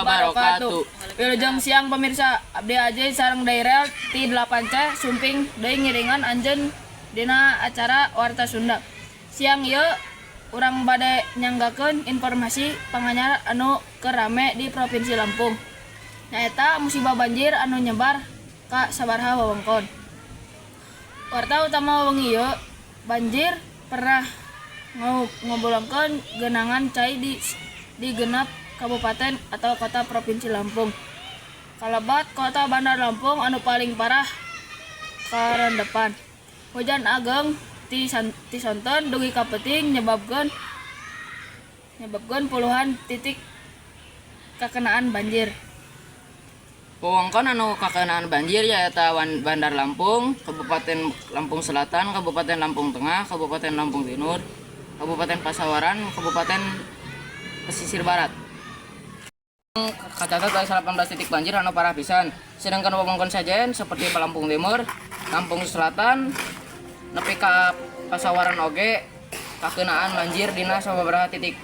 wabarakatuh. Wilujeng siang pemirsa, abdi Ajay sareng daerah ti 8C sumping deui ngiringan anjeun dina acara Warta Sunda. Siang ieu urang bade nyanggakeun informasi panganyar anu keur rame di Provinsi Lampung. Nyaeta musibah banjir anu nyebar ka sabaraha wewengkon. Warta utama wengi ieu banjir pernah ngobulangkeun genangan cai di genap kabupaten atau kota Provinsi Lampung. Kalabat kota Bandar Lampung anu paling parah karendepan. Hujan ageng ti sonten dugi ka peuting nyebabkeun puluhan titik kakenaan banjir. Wewengkon anu kakenaan banjir nyaeta Bandar Lampung, Kabupaten Lampung Selatan, Kabupaten Lampung Tengah, Kabupaten Lampung Timur, Kabupaten Pasawaran, Kabupaten Pesisir Barat. Kacatat ada 18 titik banjir anu parah pisan. Sedangkan wewengkon sajen seperti Lampung Timur, Lampung Selatan, nepi ka Pasawaran oge kakenaan banjir dina sababaraha titik.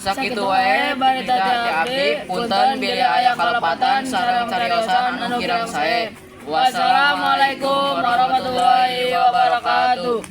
Sakitu wae barita ti abdi punten bilih aya kalepatan sareng cariosan anu kirang sae. Wassalamualaikum warahmatullahi wabarakatuh.